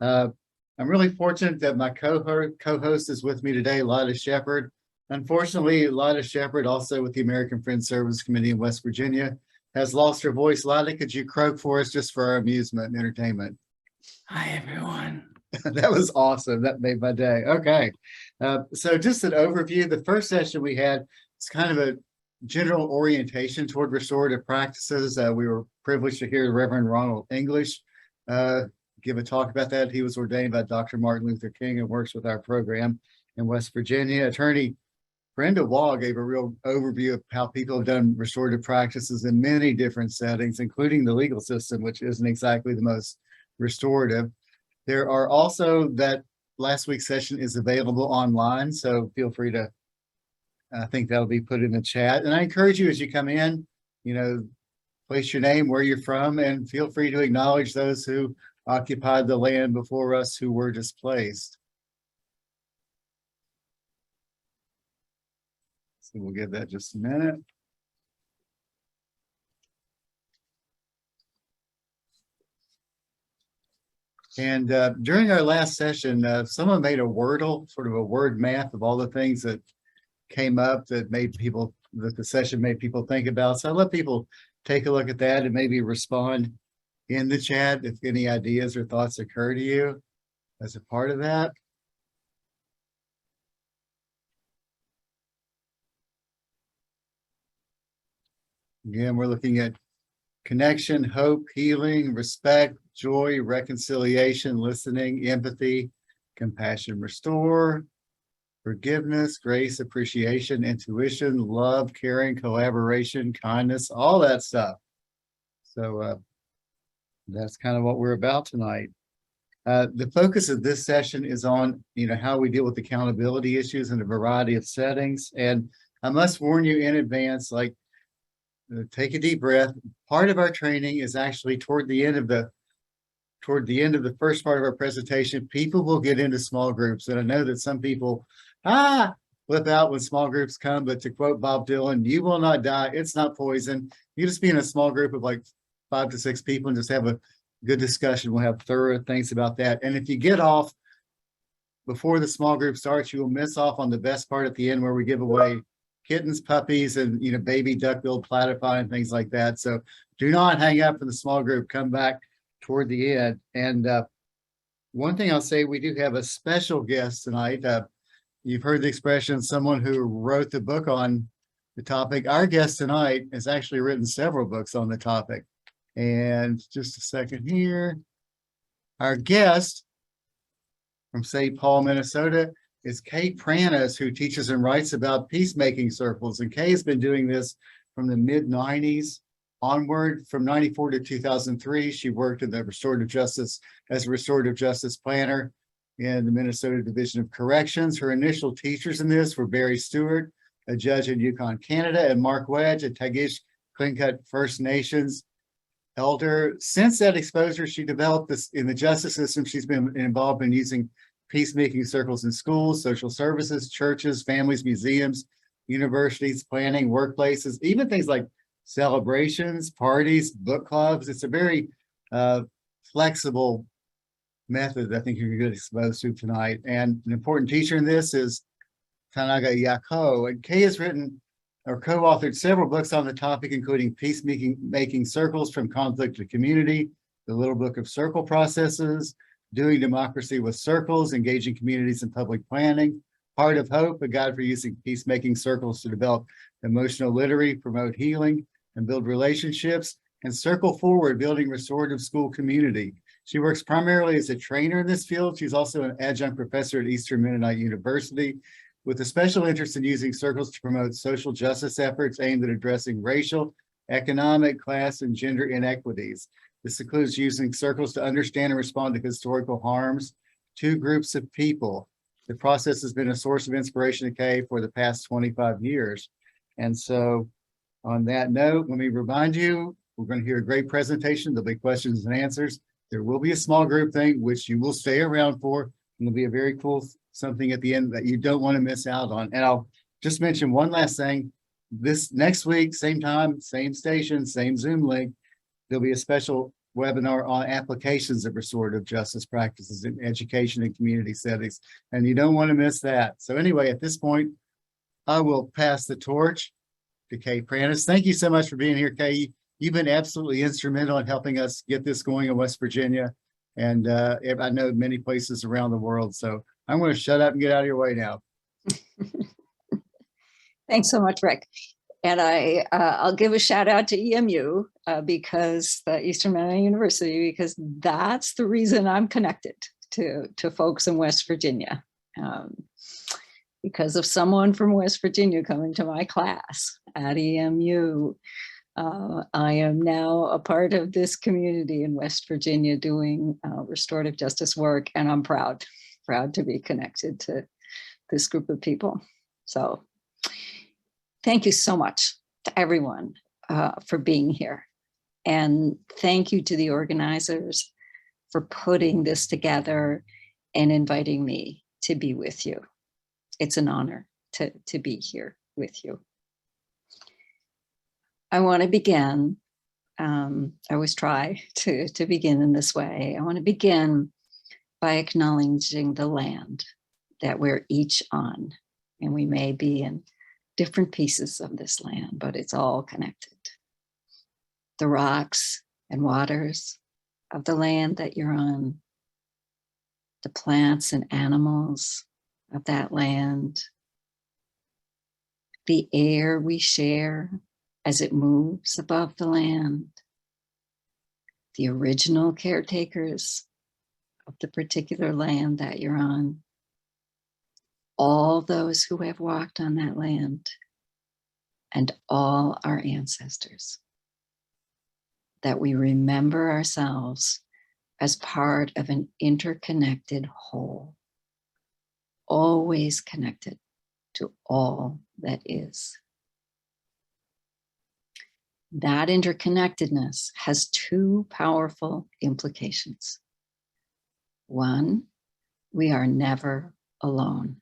Uh, I'm really fortunate that my co-host is with me today, Lotta Shepherd. Unfortunately, Lotta Shepherd, also with the American Friends Service Committee in West Virginia, has lost her voice. Lotta, could you croak for us just for our amusement and entertainment? Hi, everyone. That was awesome. That made my day. Okay. So just an overview. The first session we had is kind of a general orientation toward restorative practices. We were privileged to hear Reverend Ronald English give a talk about that. He was ordained by Dr. Martin Luther King and works with our program in West Virginia. Attorney Brenda Wall gave a real overview of how people have done restorative practices in many different settings, including the legal system, which isn't exactly the most restorative. There are also that last week's session is available online, so feel free to, I think that'll be put in the chat. And I encourage you as you come in, place your name, where you're from, and feel free to acknowledge those who occupied the land before us who were displaced. So we'll give that just a minute. And during our last session, someone made a Wordle, sort of a word math of all the things that came up that the session made people think about. So I'll let people take a look at that and maybe respond in the chat if any ideas or thoughts occur to you as a part of that. Again, we're looking at connection, hope, healing, respect, joy, reconciliation, listening, empathy, compassion, restore, forgiveness, grace, appreciation, intuition, love, caring, collaboration, kindness, all that stuff. So that's kind of what we're about tonight. The focus of this session is on, how we deal with accountability issues in a variety of settings. And I must warn you in advance, take a deep breath. Part of our training is actually toward the end of the first part of our presentation. People will get into small groups, and I know that some people flip out when small groups come, but to quote Bob Dylan, you will not die. It's not poison. You just be in a small group of 5 to 6 people and just have a good discussion. We'll have thorough things about that. And if you get off before the small group starts, you will miss off on the best part at the end, where we give away kittens, puppies, and baby duck-billed platypi and things like that. So do not hang up for the small group. Come back toward the end. And one thing I'll say, we do have a special guest tonight. You've heard the expression, someone who wrote the book on the topic. Our guest tonight has actually written several books on the topic. And just a second here. Our guest from St. Paul, Minnesota is Kay Pranis, who teaches and writes about peacemaking circles. And Kay has been doing this from the mid-90s onward. From 94 to 2003, she worked in the restorative justice as a restorative justice planner in the Minnesota Division of Corrections. Her initial teachers in this were Barry Stewart, a judge in Yukon, Canada, and Mark Wedge, a Tagish Tlingit First Nations elder. Since that exposure, she developed this in the justice system. She's been involved in using peacemaking circles in schools, social services, churches, families, museums, universities, planning, workplaces, even things like celebrations, parties, book clubs. It's a very flexible method I think you're going to get exposed to tonight. And an important teacher in this is Tanaga Yako. And Kay has written or co-authored several books on the topic, including Peacemaking Circles from Conflict to Community, The Little Book of Circle Processes, Doing Democracy with Circles, Engaging Communities in Public Planning, Heart of Hope, a guide for using peacemaking circles to develop emotional literacy, promote healing, and build relationships, and Circle Forward, Building Restorative School Community. She works primarily as a trainer in this field. She's also an adjunct professor at Eastern Mennonite University, with a special interest in using circles to promote social justice efforts aimed at addressing racial, economic, class, and gender inequities. This includes using circles to understand and respond to historical harms to groups of people. The process has been a source of inspiration to Kay for the past 25 years. And so on that note, let me remind you, we're going to hear a great presentation. There'll be questions and answers. There will be a small group thing, which you will stay around for. And it'll be a very cool something at the end that you don't want to miss out on. And I'll just mention one last thing. This next week, same time, same station, same Zoom link, there'll be a special webinar on applications of restorative justice practices in education and community settings. And you don't want to miss that. So anyway, at this point, I will pass the torch to Kay Pranis. Thank you so much for being here, Kay. You've been absolutely instrumental in helping us get this going in West Virginia. And I know many places around the world. So I'm going to shut up and get out of your way now. Thanks so much, Rick. And I'll give a shout out to EMU because the Eastern Maryland University, because that's the reason I'm connected to folks in West Virginia. Because of someone from West Virginia coming to my class at EMU, I am now a part of this community in West Virginia doing restorative justice work, and I'm proud to be connected to this group of people. So thank you so much to everyone for being here. And thank you to the organizers for putting this together and inviting me to be with you. It's an honor to be here with you. I want to begin, I always try to begin in this way. I want to begin by acknowledging the land that we're each on. And we may be in different pieces of this land, but it's all connected. The rocks and waters of the land that you're on, the plants and animals of that land, the air we share as it moves above the land, the original caretakers of the particular land that you're on, all those who have walked on that land, and all our ancestors, that we remember ourselves as part of an interconnected whole, always connected to all that is. That interconnectedness has two powerful implications. One, we are never alone.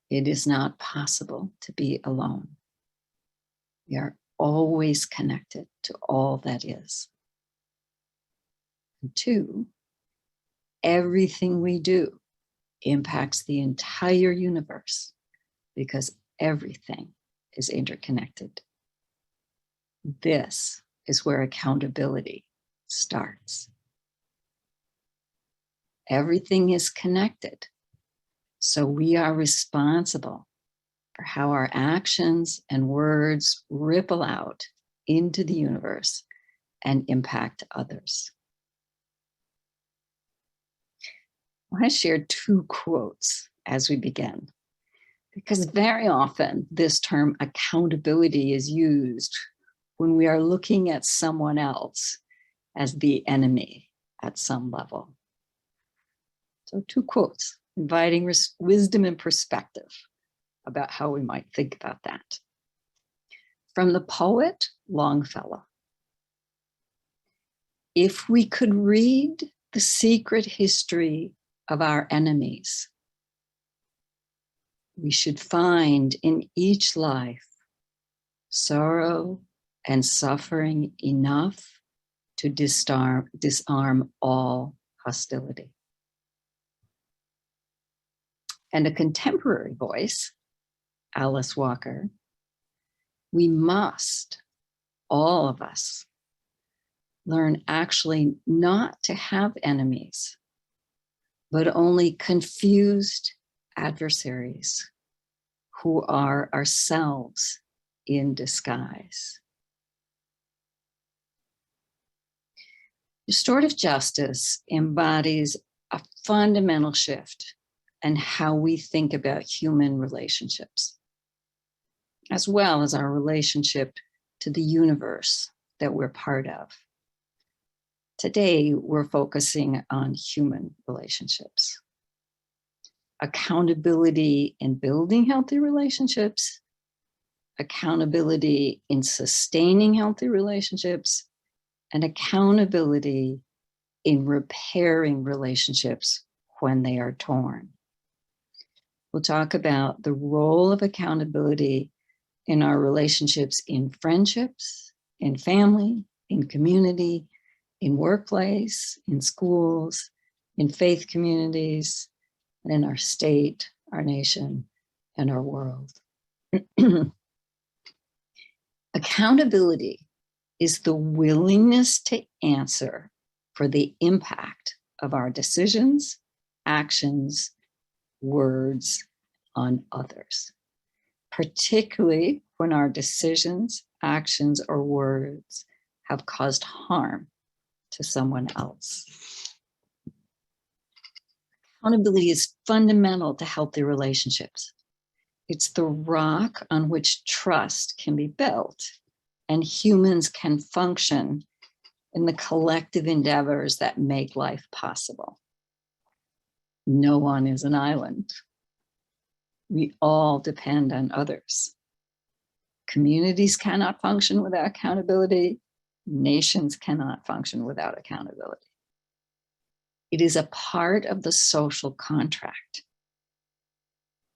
It is not possible to be alone. We are always connected to all that is. And two, everything we do impacts the entire universe because everything is interconnected. This is where accountability starts. Everything is connected, so we are responsible for how our actions and words ripple out into the universe and impact others. I want to share two quotes as we begin, because very often this term accountability is used when we are looking at someone else as the enemy at some level. So two quotes, inviting wisdom and perspective about how we might think about that. From the poet Longfellow. If we could read the secret history of our enemies, we should find in each life sorrow and suffering enough to disarm all hostility. And a contemporary voice, Alice Walker, we must, all of us, learn actually not to have enemies, but only confused adversaries who are ourselves in disguise. Restorative justice embodies a fundamental shift in how we think about human relationships, as well as our relationship to the universe that we're part of. Today, we're focusing on human relationships. Accountability in building healthy relationships, accountability in sustaining healthy relationships, and accountability in repairing relationships when they are torn. We'll talk about the role of accountability in our relationships in friendships, in family, in community, in workplace, in schools, in faith communities, and in our state, our nation, and our world. Accountability is the willingness to answer for the impact of our decisions, actions, words on others, particularly when our decisions, actions, or words have caused harm to someone else. Accountability is fundamental to healthy relationships. It's the rock on which trust can be built and humans can function in the collective endeavors that make life possible. No one is an island. We all depend on others. Communities cannot function without accountability. Nations cannot function without accountability. It is a part of the social contract.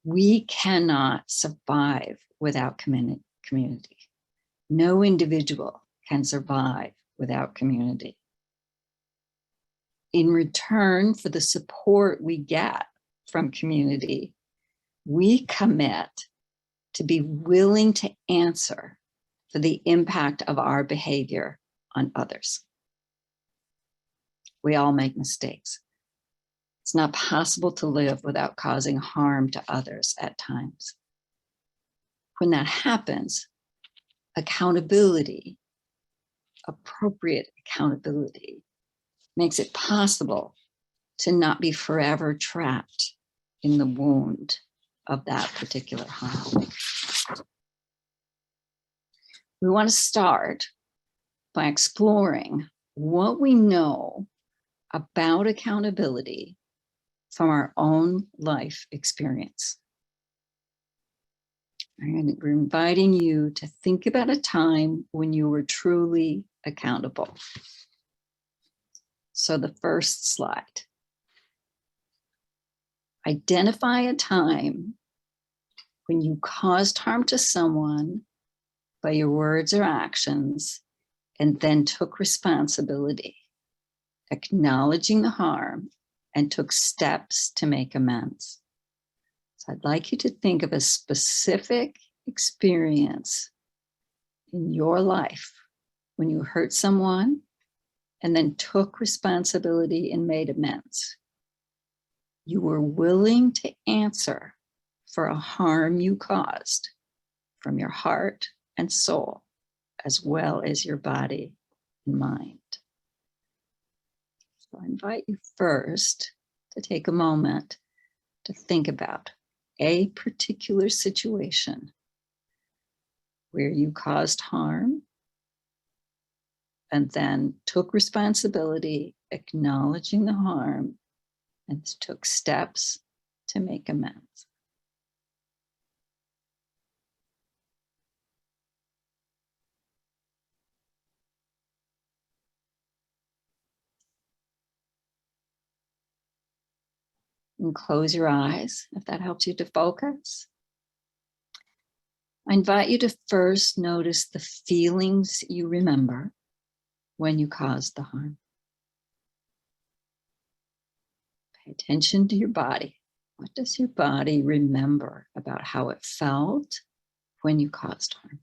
We cannot survive without community. No individual can survive without community. In return for the support we get from community, we commit to be willing to answer for the impact of our behavior on others. We all make mistakes. It's not possible to live without causing harm to others at times. When that happens, accountability, appropriate accountability, makes it possible to not be forever trapped in the wound of that particular harm. We want to start by exploring what we know about accountability from our own life experience. We're inviting you to think about a time when you were truly accountable. So the first slide. Identify a time when you caused harm to someone by your words or actions and then took responsibility, acknowledging the harm and took steps to make amends. So I'd like you to think of a specific experience in your life when you hurt someone and then took responsibility and made amends. You were willing to answer for a harm you caused from your heart and soul, as well as your body and mind. So I invite you first to take a moment to think about a particular situation where you caused harm and then took responsibility, acknowledging the harm, and took steps to make amends. And close your eyes if that helps you to focus. I invite you to first notice the feelings you remember when you caused the harm. Pay attention to your body. What does your body remember about how it felt when you caused harm?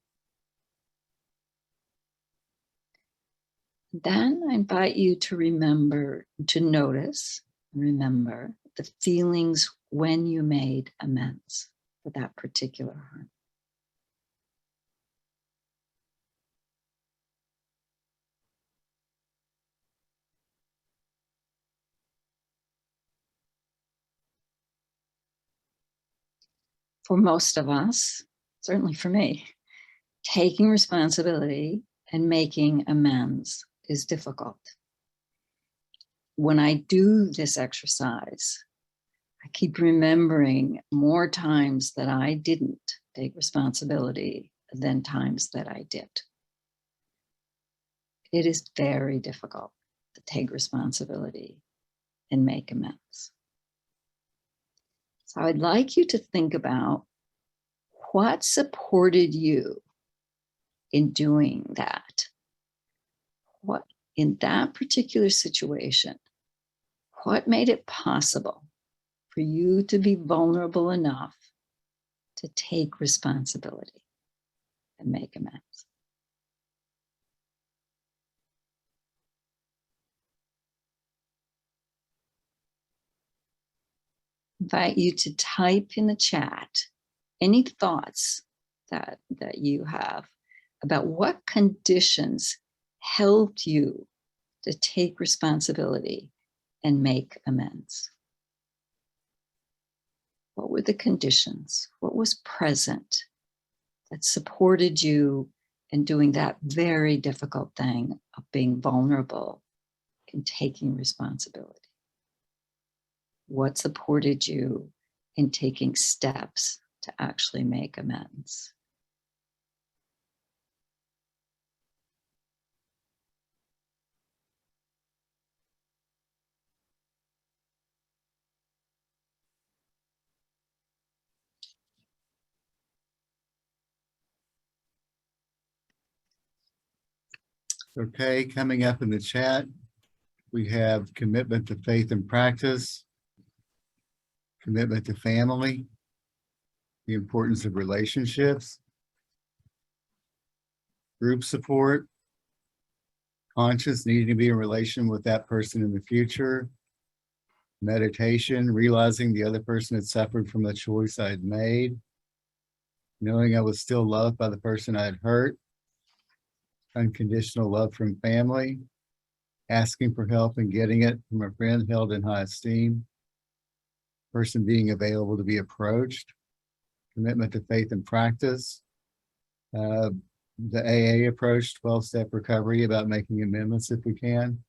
Then I invite you to remember, to notice, remember the feelings when you made amends for that particular harm. For most of us, certainly for me, taking responsibility and making amends is difficult. When I do this exercise, I keep remembering more times that I didn't take responsibility than times that I did. It is very difficult to take responsibility and make amends. So I'd like you to think about what supported you in doing that. in that particular situation, what made it possible for you to be vulnerable enough to take responsibility and make amends? Invite you to type in the chat any thoughts that you have about what conditions helped you to take responsibility and make amends. What were the conditions? What was present that supported you in doing that very difficult thing of being vulnerable and taking responsibility? What supported you in taking steps to actually make amends? Okay, coming up in the chat, we have commitment to faith and practice, commitment to family, the importance of relationships, group support, conscious needing to be in relation with that person in the future, meditation, realizing the other person had suffered from the choice I had made, knowing I was still loved by the person I had hurt, unconditional love from family, asking for help and getting it from a friend held in high esteem, person being available to be approached, commitment to faith and practice, the AA approach, 12-step recovery, about making amendments if we can,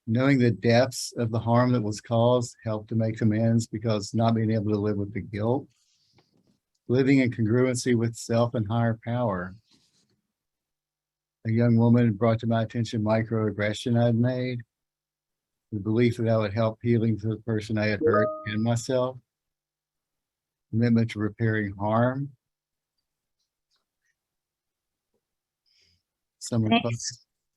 knowing the depths of the harm that was caused, help to make amends because not being able to live with the guilt, living in congruency with self and higher power. A young woman brought to my attention microaggression I'd made, the belief that I would help healing to the person I had hurt and myself, commitment to repairing harm.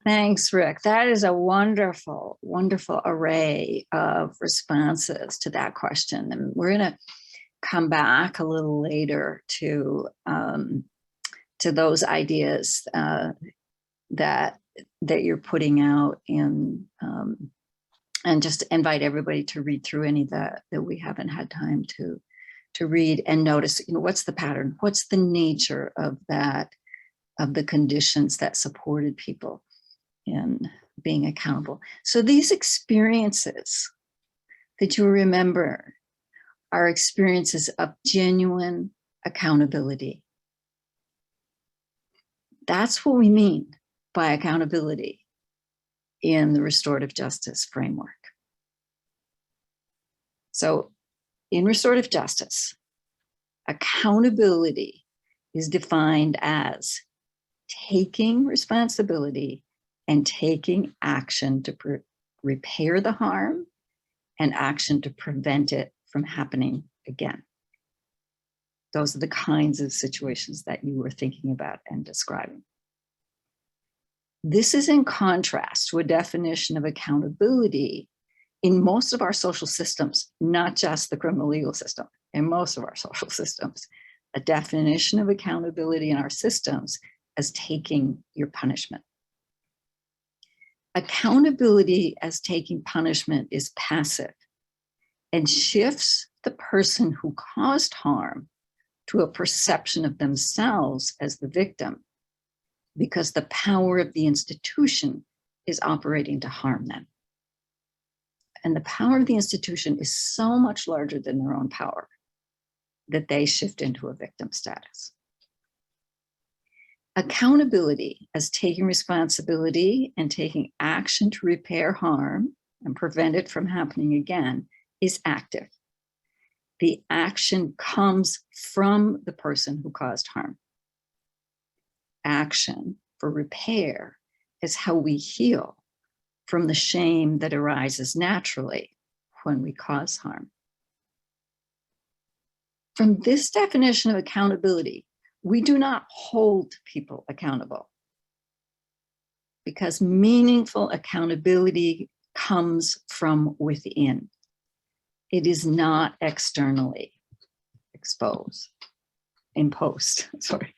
Thanks, Rick. That is a wonderful, wonderful array of responses to that question. And we're going to come back a little later to those ideas that you're putting out in, and just invite everybody to read through any that we haven't had time to read and notice, what's the pattern? What's the nature of that, of the conditions that supported people in being accountable? So these experiences that you remember are experiences of genuine accountability. That's what we mean by accountability in the restorative justice framework. So in restorative justice, accountability is defined as taking responsibility and taking action to repair the harm and action to prevent it from happening again. Those are the kinds of situations that you were thinking about and describing. This is in contrast to a definition of accountability in most of our social systems, not just the criminal legal system, in most of our social systems. A definition of accountability in our systems as taking your punishment. Accountability as taking punishment is passive and shifts the person who caused harm to a perception of themselves as the victim, because the power of the institution is operating to harm them. And the power of the institution is so much larger than their own power that they shift into a victim status. Accountability as taking responsibility and taking action to repair harm and prevent it from happening again is active. The action comes from the person who caused harm. Action for repair is how we heal from the shame that arises naturally when we cause harm. From this definition of accountability, we do not hold people accountable because meaningful accountability comes from within. It is not externally imposed, sorry.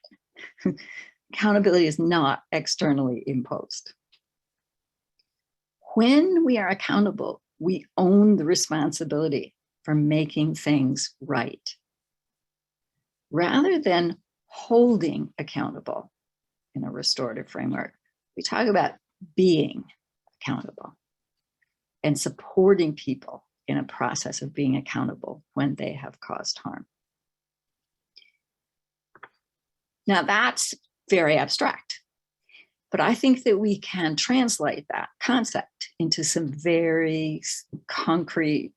Accountability is not externally imposed. When we are accountable, we own the responsibility for making things right. Rather than holding accountable in a restorative framework, we talk about being accountable and supporting people in a process of being accountable when they have caused harm. Now that's very abstract, but I think that we can translate that concept into some very concrete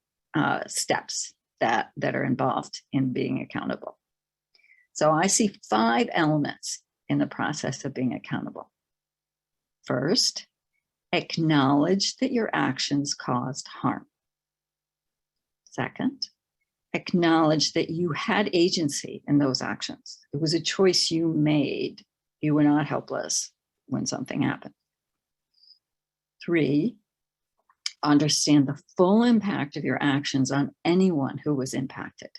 steps that are involved in being accountable. So I see 5 elements in the process of being accountable. First, acknowledge that your actions caused harm. Second, acknowledge that you had agency in those actions. It was a choice you made. You were not helpless when something happened. 3, understand the full impact of your actions on anyone who was impacted.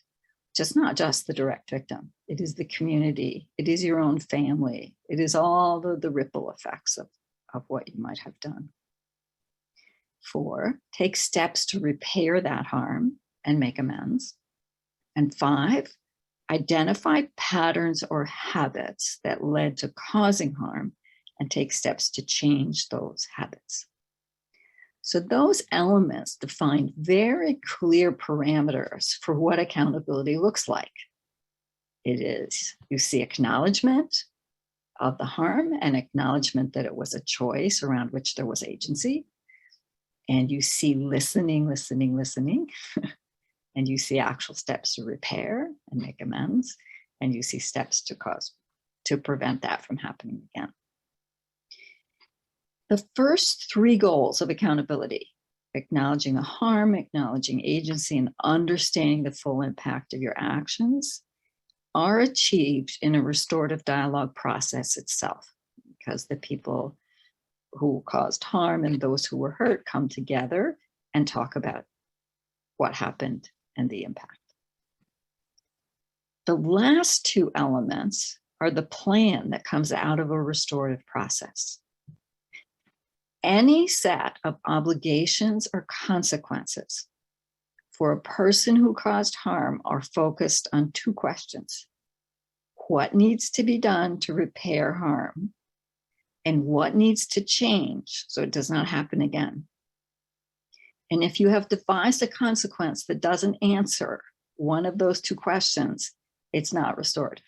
Not just the direct victim. It is the community. It is your own family. It is all the ripple effects of what you might have done. 4, take steps to repair that harm and make amends. And 5, identify patterns or habits that led to causing harm and take steps to change those habits. So those elements define very clear parameters for what accountability looks like. It is, you see acknowledgement of the harm and acknowledgement that it was a choice around which there was agency. And you see listening. And you see actual steps to repair and make amends. And you see steps to prevent that from happening again. The first 3 goals of accountability, acknowledging the harm, acknowledging agency, and understanding the full impact of your actions, are achieved in a restorative dialogue process itself, because the people who caused harm and those who were hurt come together and talk about what happened and the impact. The last 2 elements are the plan that comes out of a restorative process. Any set of obligations or consequences for a person who caused harm are focused on 2 questions. What needs to be done to repair harm? And what needs to change so it does not happen again? And if you have devised a consequence that doesn't answer one of those 2 questions, it's not restorative.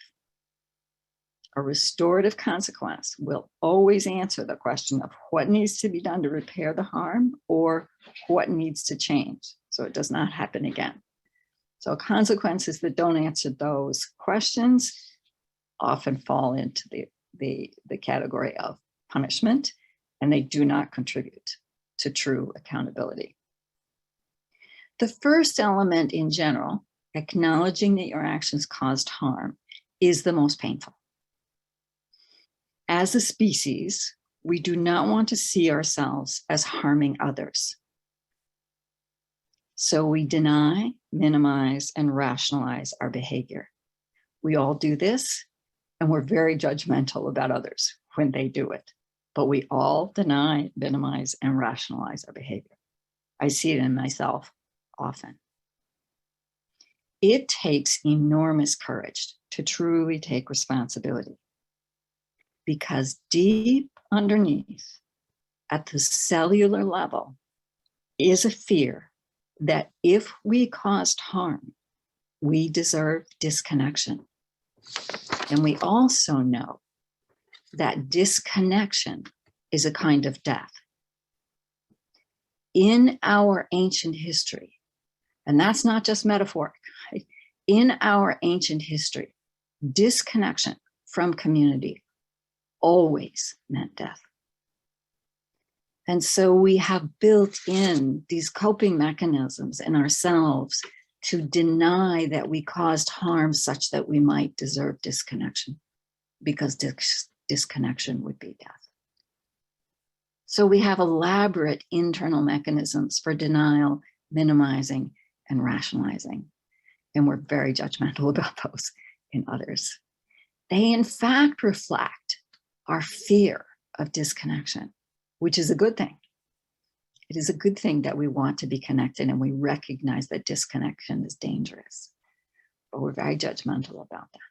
A restorative consequence will always answer the question of what needs to be done to repair the harm or what needs to change so it does not happen again. So consequences that don't answer those questions often fall into the category of punishment, and they do not contribute to true accountability. The first element in general, acknowledging that your actions caused harm, is the most painful. As a species, we do not want to see ourselves as harming others. So we deny, minimize, and rationalize our behavior. We all do this, and we're very judgmental about others when they do it. But we all deny, minimize, and rationalize our behavior. I see it in myself often. It takes enormous courage to truly take responsibility, because deep underneath, at the cellular level, is a fear that if we caused harm, we deserve disconnection. And we also know that disconnection is a kind of death. In our ancient history, and that's not just metaphoric, right? In our ancient history, disconnection from community always meant death. And so we have built in these coping mechanisms in ourselves to deny that we caused harm such that we might deserve disconnection, because disconnection would be death. So we have elaborate internal mechanisms for denial, minimizing, and rationalizing. And we're very judgmental about those in others. They in fact reflect our fear of disconnection, which is a good thing. It is a good thing that we want to be connected and we recognize that disconnection is dangerous, but we're very judgmental about that.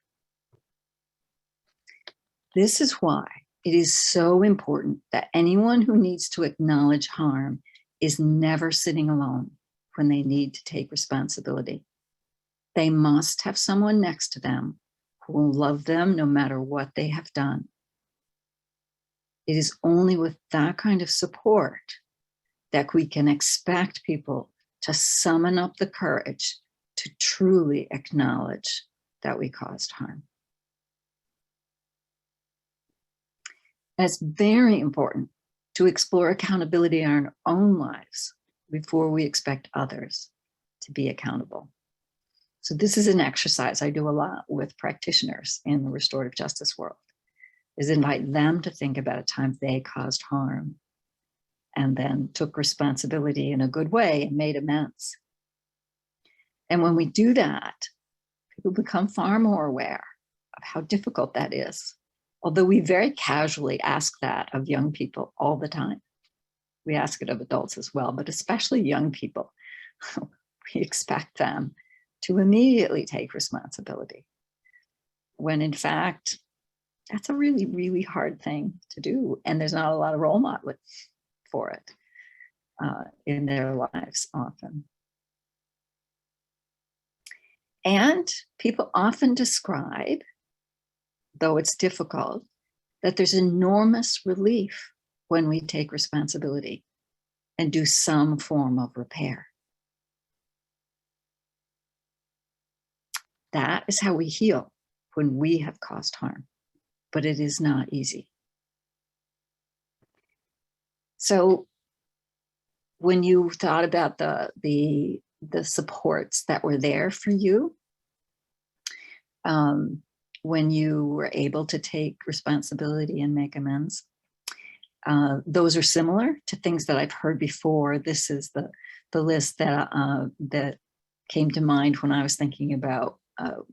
This is why it is so important that anyone who needs to acknowledge harm is never sitting alone when they need to take responsibility. They must have someone next to them who will love them no matter what they have done. It is only with that kind of support that we can expect people to summon up the courage to truly acknowledge that we caused harm. And it's very important to explore accountability in our own lives before we expect others to be accountable. So this is an exercise I do a lot with practitioners in the restorative justice world, is invite them to think about a time they caused harm and then took responsibility in a good way and made amends. And when we do that, people become far more aware of how difficult that is. Although we very casually ask that of young people all the time. We ask it of adults as well, but especially young people. We expect them to immediately take responsibility, when in fact, that's a really, really hard thing to do. And there's not a lot of role model for it in their lives often. And people often describe, though it's difficult, that there's enormous relief when we take responsibility and do some form of repair. That is how we heal when we have caused harm, but it is not easy. So when you thought about the supports that were there for you, when you were able to take responsibility and make amends, those are similar to things that I've heard before. This is the list that came to mind when I was thinking about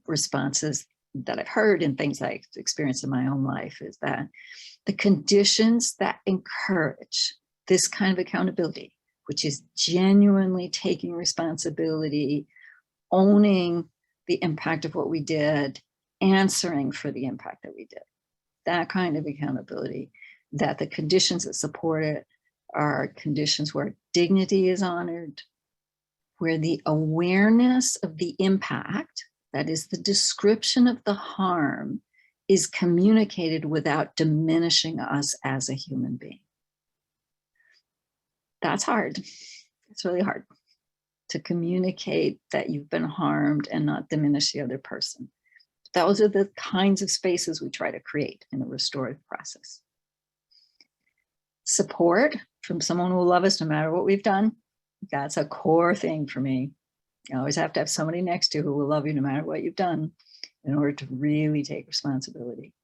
responses that I've heard and things I've experienced in my own life, is that the conditions that encourage this kind of accountability, which is genuinely taking responsibility, owning the impact of what we did, answering for the impact that we did, that kind of accountability, that the conditions that support it are conditions where dignity is honored, where the awareness of the impact, that is the description of the harm, is communicated without diminishing us as a human being. That's hard. It's really hard to communicate that you've been harmed and not diminish the other person. Those are the kinds of spaces we try to create in the restorative process. Support from someone who will love us no matter what we've done. That's a core thing for me. You always have to have somebody next to you who will love you no matter what you've done in order to really take responsibility.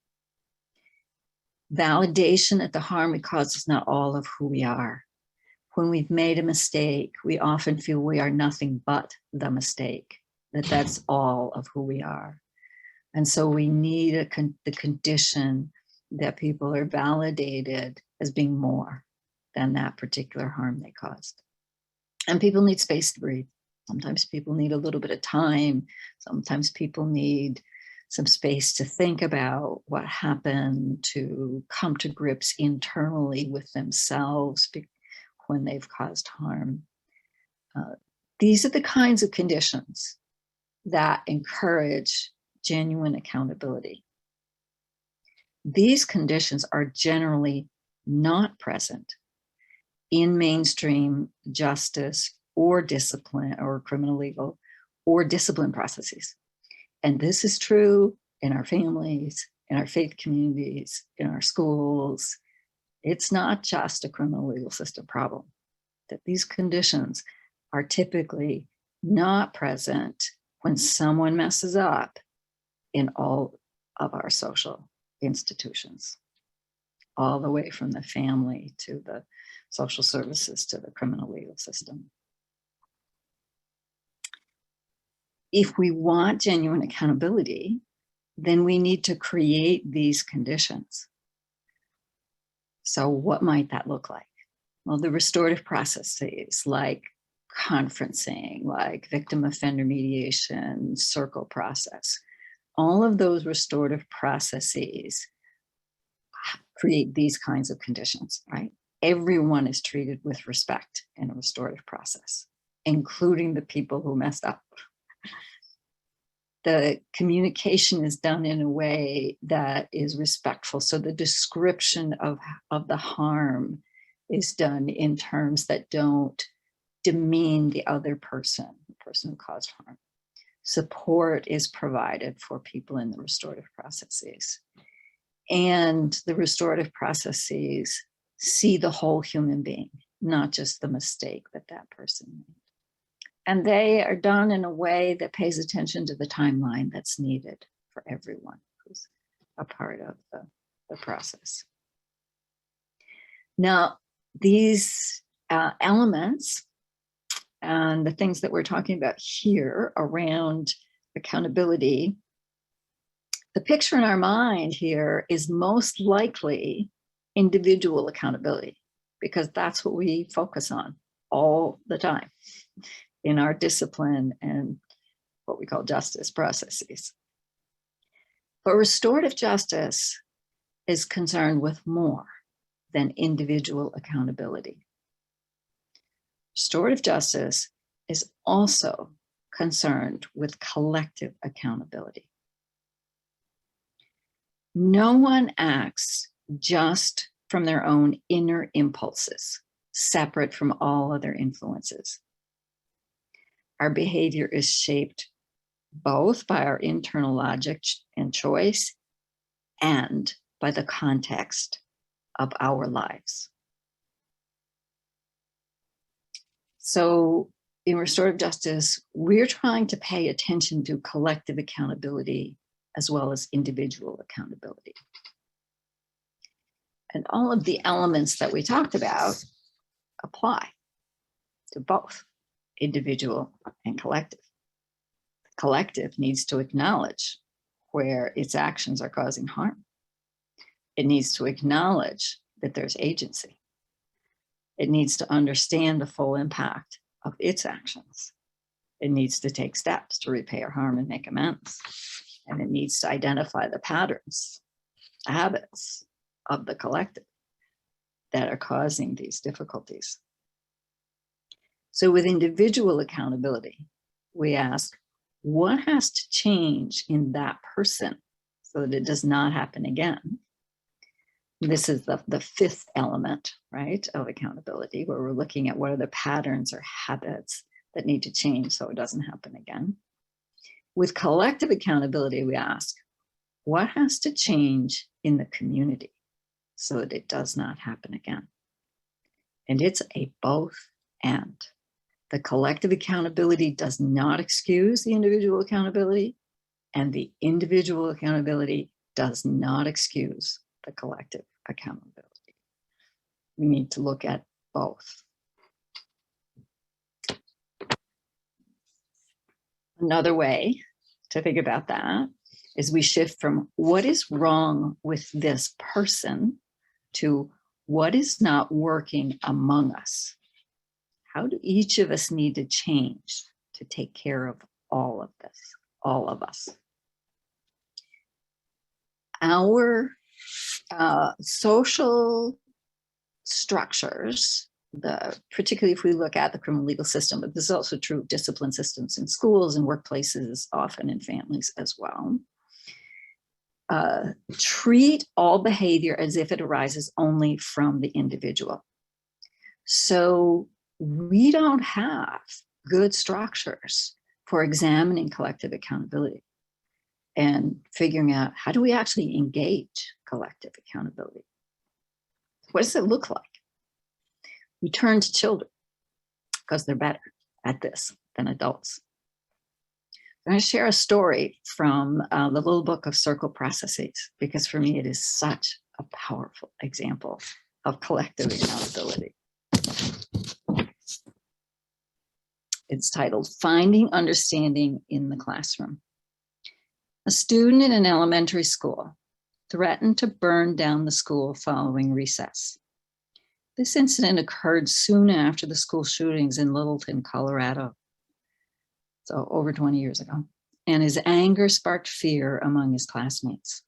Validation that the harm we caused is not all of who we are. When we've made a mistake, we often feel we are nothing but the mistake, that that's all of who we are. And so we need the condition that people are validated as being more than that particular harm they caused. And people need space to breathe. Sometimes people need a little bit of time. Sometimes people need some space to think about what happened, to come to grips internally with themselves when they've caused harm. These are the kinds of conditions that encourage genuine accountability. These conditions are generally not present in mainstream justice or discipline or criminal legal or discipline processes. And this is true in our families, in our faith communities, in our schools. It's not just a criminal legal system problem, that these conditions are typically not present when someone messes up in all of our social institutions. all the way from the family to the social services to the criminal legal system. If we want genuine accountability, then we need to create these conditions. So what might that look like? Well, the restorative processes like conferencing, like victim offender mediation, circle process, all of those restorative processes create these kinds of conditions, right? Everyone is treated with respect in a restorative process, including the people who messed up. The communication is done in a way that is respectful. So the description of the harm is done in terms that don't demean the other person, the person who caused harm. Support is provided for people in the restorative processes. And the restorative processes see the whole human being, not just the mistake that that person made. And they are done in a way that pays attention to the timeline that's needed for everyone who's a part of the process. Now, these elements and the things that we're talking about here around accountability, the picture in our mind here is most likely individual accountability, because that's what we focus on all the time in our discipline and what we call justice processes. But restorative justice is concerned with more than individual accountability. Restorative justice is also concerned with collective accountability. No one acts just from their own inner impulses, separate from all other influences. Our behavior is shaped both by our internal logic and choice and by the context of our lives. So in restorative justice, we're trying to pay attention to collective accountability as well as individual accountability. And all of the elements that we talked about apply to both individual and collective. The collective needs to acknowledge where its actions are causing harm. It needs to acknowledge that there's agency. It needs to understand the full impact of its actions. It needs to take steps to repair harm and make amends. And it needs to identify the patterns, the habits of the collective that are causing these difficulties. So with individual accountability, we ask, what has to change in that person so that it does not happen again? This is the fifth element, right, of accountability, where we're looking at what are the patterns or habits that need to change so it doesn't happen again. With collective accountability, we ask, what has to change in the community so that it does not happen again? And it's a both and. The collective accountability does not excuse the individual accountability, and the individual accountability does not excuse the collective accountability. We need to look at both. Another way to think about that is we shift from what is wrong with this person to what is not working among us. How do each of us need to change to take care of all of this, all of us? Our social structures, particularly if we look at the criminal legal system, but this is also true of discipline systems in schools and workplaces, often in families as well, treat all behavior as if it arises only from the individual. So we don't have good structures for examining collective accountability and figuring out, how do we actually engage collective accountability? What does it look like? We turn to children because they're better at this than adults. I'm going to share a story from the little book of circle processes, because for me it is such a powerful example of collective accountability. It's titled Finding Understanding in the Classroom. A student in an elementary school threatened to burn down the school following recess. This incident occurred soon after the school shootings in Littleton, Colorado, so over 20 years ago, and his anger sparked fear among his classmates.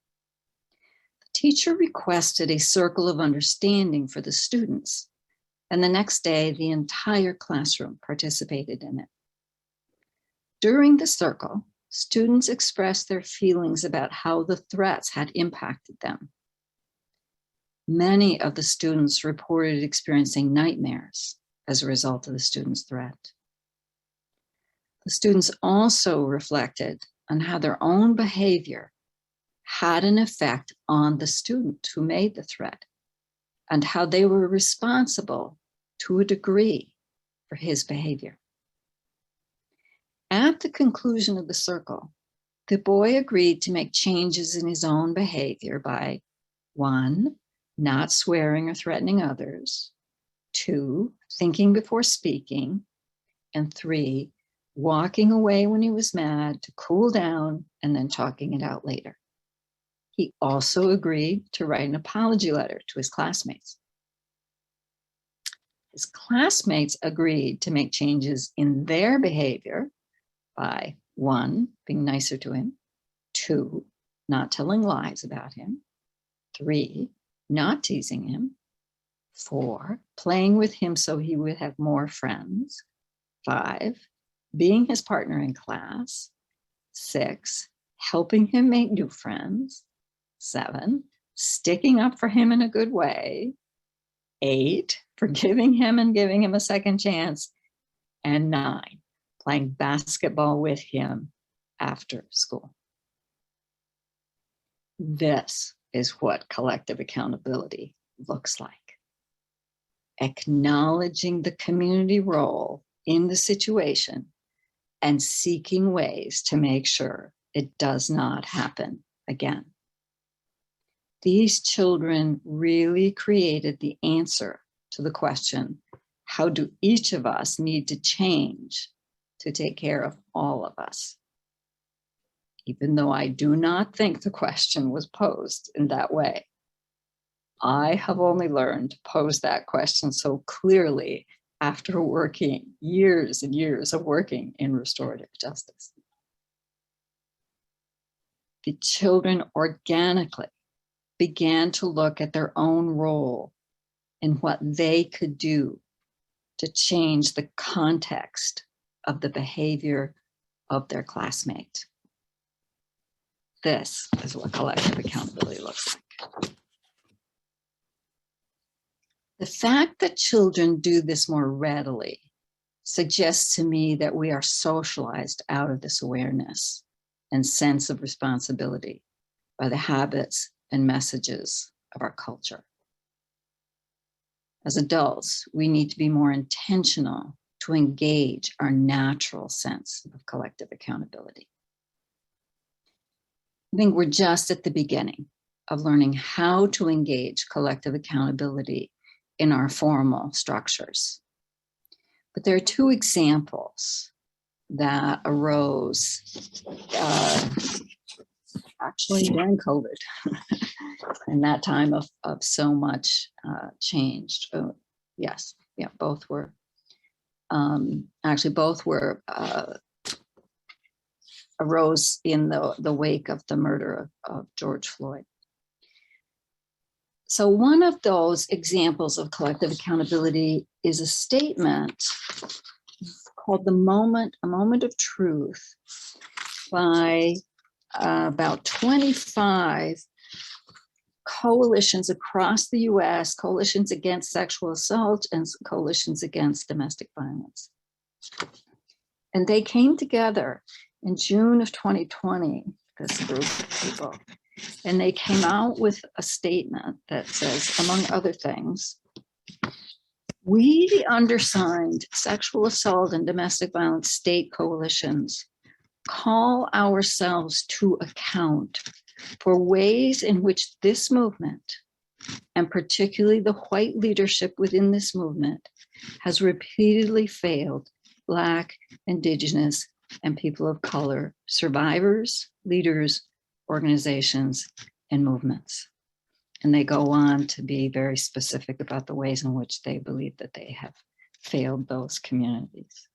The teacher requested a circle of understanding for the students, and the next day, the entire classroom participated in it. During the circle, students expressed their feelings about how the threats had impacted them. Many of the students reported experiencing nightmares as a result of the student's threat. The students also reflected on how their own behavior had an effect on the student who made the threat, and how they were responsible to a degree for his behavior. At the conclusion of the circle, the boy agreed to make changes in his own behavior by 1, not swearing or threatening others, 2, thinking before speaking, and 3, walking away when he was mad to cool down and then talking it out later. He also agreed to write an apology letter to his classmates. His classmates agreed to make changes in their behavior by 1, being nicer to him, 2, not telling lies about him, 3, not teasing him, 4, playing with him so he would have more friends, 5, being his partner in class, 6, helping him make new friends, 7, sticking up for him in a good way, 8, forgiving him and giving him a second chance, and 9, playing basketball with him after school. This is what collective accountability looks like. Acknowledging the community role in the situation and seeking ways to make sure it does not happen again. These children really created the answer to the question, how do each of us need to change to take care of all of us? Even though I do not think the question was posed in that way, I have only learned to pose that question so clearly after working years and years of working in restorative justice. The children organically began to look at their own role and what they could do to change the context of the behavior of their classmate. This is what collective accountability looks like. The fact that children do this more readily suggests to me that we are socialized out of this awareness and sense of responsibility by the habits and messages of our culture. As adults, we need to be more intentional to engage our natural sense of collective accountability. I think we're just at the beginning of learning how to engage collective accountability in our formal structures. But there are 2 examples that arose actually during COVID and that time of so much change. Both were arose in the wake of the murder of George Floyd. So one of those examples of collective accountability is a statement called A Moment of Truth by about 25 coalitions across the US, coalitions against sexual assault and coalitions against domestic violence. And they came together in June of 2020, this group of people, and they came out with a statement that says, among other things, we, the undersigned sexual assault and domestic violence state coalitions, call ourselves to account for ways in which this movement and particularly the white leadership within this movement, has repeatedly failed Black, Indigenous, and people of color survivors, leaders, organizations, and movements. And they go on to be very specific about the ways in which they believe that they have failed those communities.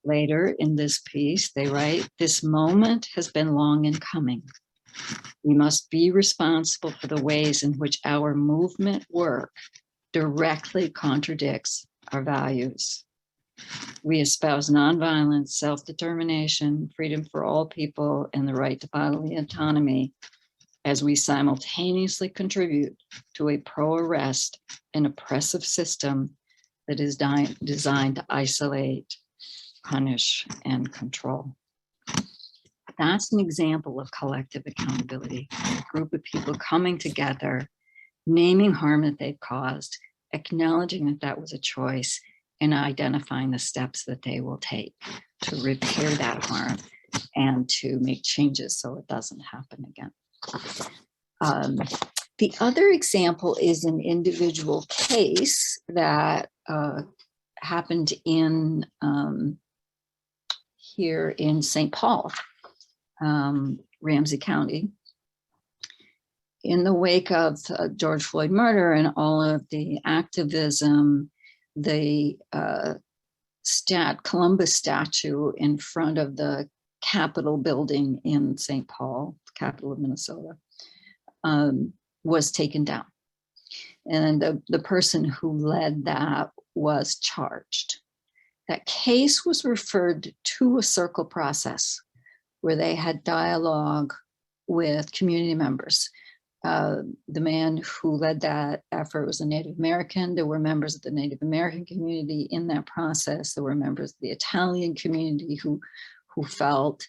Later in this piece, they write, "This moment has been long in coming. We must be responsible for the ways in which our movement work directly contradicts our values. We espouse nonviolence, self-determination, freedom for all people, and the right to bodily autonomy as we simultaneously contribute to a pro-arrest and oppressive system that is designed to isolate, punish, and control." That's an example of collective accountability. A group of people coming together, naming harm that they've caused, acknowledging that that was a choice, and identifying the steps that they will take to repair that harm and to make changes so it doesn't happen again. The other example is an individual case that happened in here in St. Paul, Ramsey County. In the wake of George Floyd murder and all of the activism, the Columbus statue in front of the Capitol building in St. Paul, capital of Minnesota, was taken down. And the person who led that was charged. That case was referred to a circle process where they had dialogue with community members. The man who led that effort was a Native American. There were members of the Native American community in that process. There were members of the Italian community who felt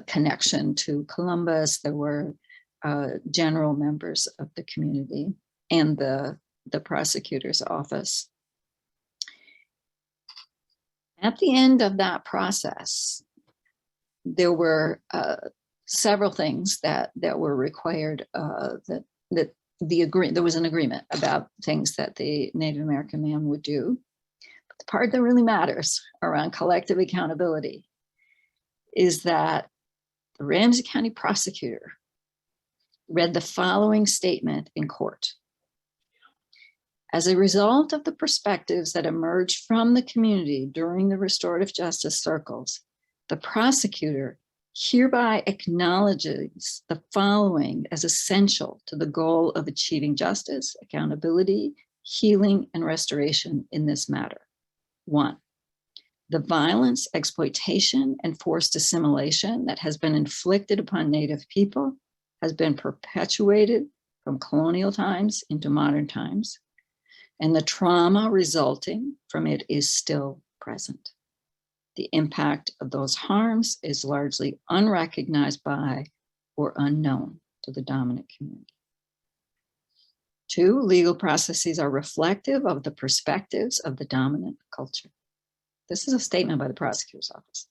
connection to Columbus. There were general members of the community and the prosecutor's office. At the end of that process, there were several things that were required. There was an agreement about things that the Native American man would do. But the part that really matters around collective accountability is that the Ramsey County prosecutor read the following statement in court. As a result of the perspectives that emerged from the community during the restorative justice circles, the prosecutor hereby acknowledges the following as essential to the goal of achieving justice, accountability, healing, and restoration in this matter. 1, the violence, exploitation, and forced assimilation that has been inflicted upon Native people has been perpetuated from colonial times into modern times, and the trauma resulting from it is still present. The impact of those harms is largely unrecognized by or unknown to the dominant community. 2, legal processes are reflective of the perspectives of the dominant culture. This is a statement by the prosecutor's office.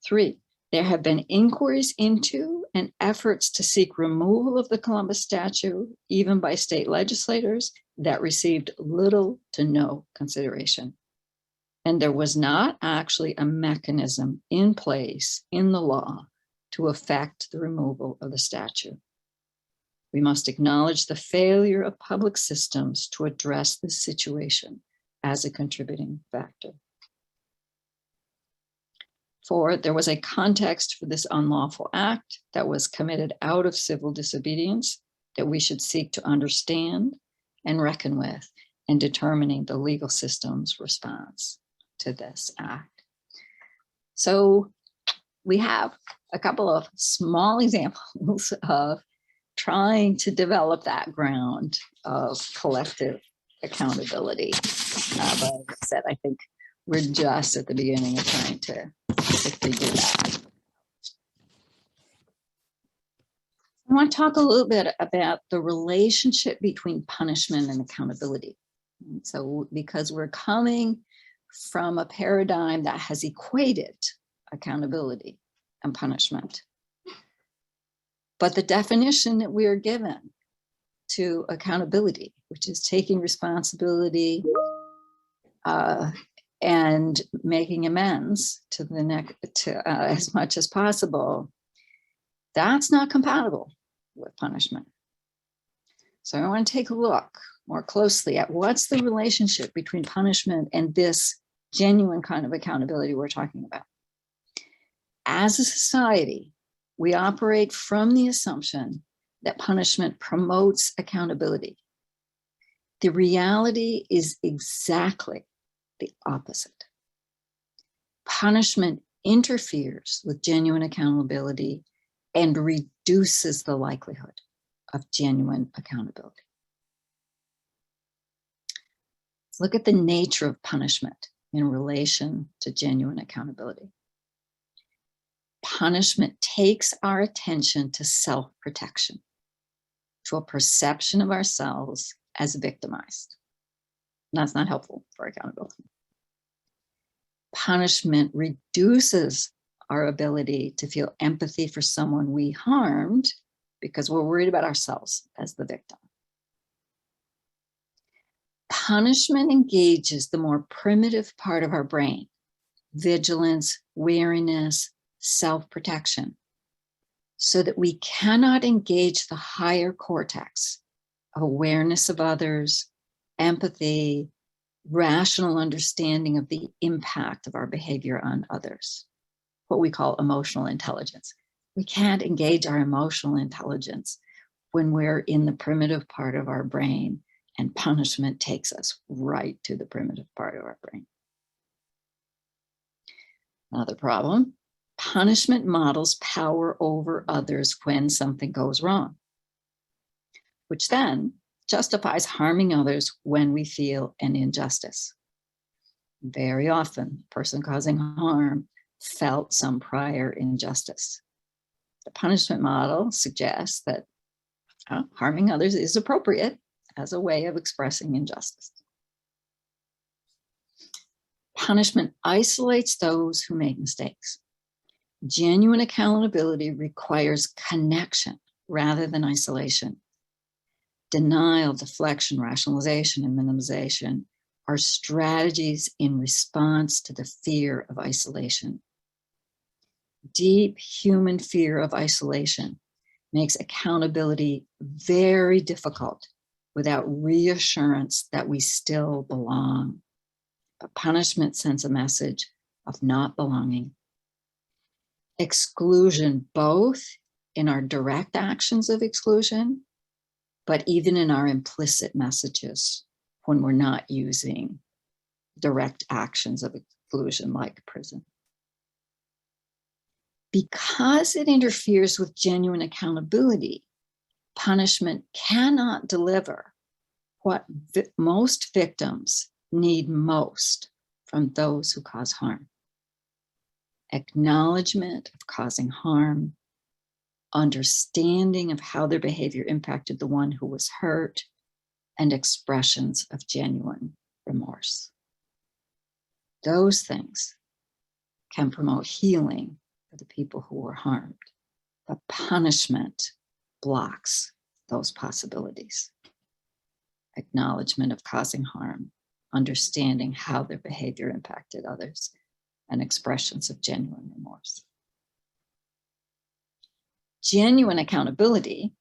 3, there have been inquiries into and efforts to seek removal of the Columbus statue, even by state legislators, that received little to no consideration. And there was not actually a mechanism in place in the law to effect the removal of the statue. We must acknowledge the failure of public systems to address this situation as a contributing factor. 4, there was a context for this unlawful act that was committed out of civil disobedience that we should seek to understand and reckon with in determining the legal system's response to this act. So we have a couple of small examples of trying to develop that ground of collective accountability. But like I said, I think we're just at the beginning of trying to figure that. I want to talk a little bit about the relationship between punishment and accountability. So because we're coming from a paradigm that has equated accountability and punishment. But the definition that we are given to accountability, which is taking responsibility and making amends to the next, as much as possible, that's not compatible with punishment. So I want to take a look more closely at what's the relationship between punishment and this genuine kind of accountability we're talking about. As a society, we operate from the assumption that punishment promotes accountability. The reality is exactly the opposite. Punishment interferes with genuine accountability and reduces the likelihood of genuine accountability. Let's look at the nature of punishment in relation to genuine accountability. Punishment takes our attention to self-protection, to a perception of ourselves as victimized. And that's not helpful for accountability. Punishment reduces our ability to feel empathy for someone we harmed because we're worried about ourselves as the victim. Punishment engages the more primitive part of our brain, vigilance, wariness, self-protection, so that we cannot engage the higher cortex of awareness of others, empathy, rational understanding of the impact of our behavior on others, what we call emotional intelligence. We can't engage our emotional intelligence when we're in the primitive part of our brain, and punishment takes us right to the primitive part of our brain. Another problem, punishment models power over others when something goes wrong, which then justifies harming others when we feel an injustice. Very often, the person causing harm felt some prior injustice. The punishment model suggests that harming others is appropriate as a way of expressing injustice. Punishment isolates those who make mistakes. Genuine accountability requires connection rather than isolation. Denial, deflection, rationalization, and minimization are strategies in response to the fear of isolation. Deep human fear of isolation makes accountability very difficult without reassurance that we still belong. But punishment sends a message of not belonging. Exclusion, both in our direct actions of exclusion, but even in our implicit messages when we're not using direct actions of exclusion like prison. Because it interferes with genuine accountability, punishment cannot deliver what most victims need most from those who cause harm. Acknowledgement of causing harm, understanding of how their behavior impacted the one who was hurt, and expressions of genuine remorse. Those things can promote healing for the people who were harmed, but punishment blocks those possibilities. Acknowledgement of causing harm, understanding how their behavior impacted others, and expressions of genuine remorse. Genuine accountability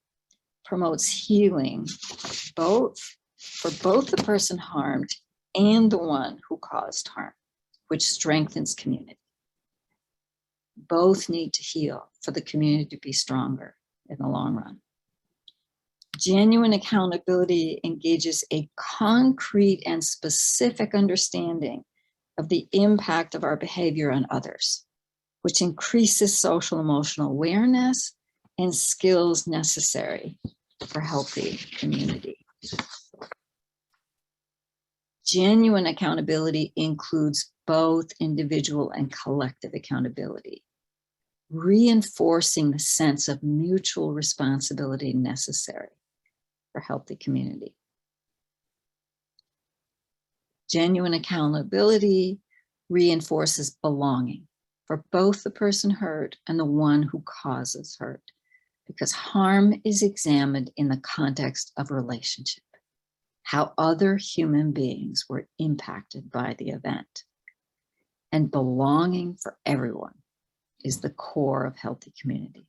promotes healing for both the person harmed and the one who caused harm, which strengthens community. Both need to heal for the community to be stronger in the long run. Genuine accountability engages a concrete and specific understanding of the impact of our behavior on others, which increases social emotional awareness and skills necessary for healthy community. Genuine accountability includes both individual and collective accountability, reinforcing the sense of mutual responsibility necessary for healthy community. Genuine accountability reinforces belonging for both the person hurt and the one who causes hurt, because harm is examined in the context of relationship, how other human beings were impacted by the event. And belonging for everyone is the core of healthy community.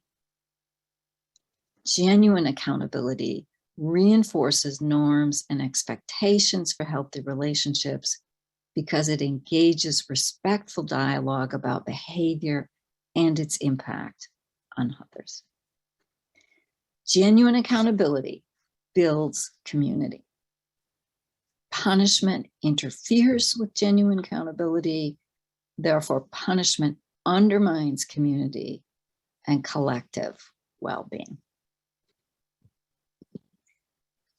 Genuine accountability reinforces norms and expectations for healthy relationships because it engages respectful dialogue about behavior and its impact on others. Genuine accountability builds community. Punishment interferes with genuine accountability. Therefore, punishment undermines community and collective well-being.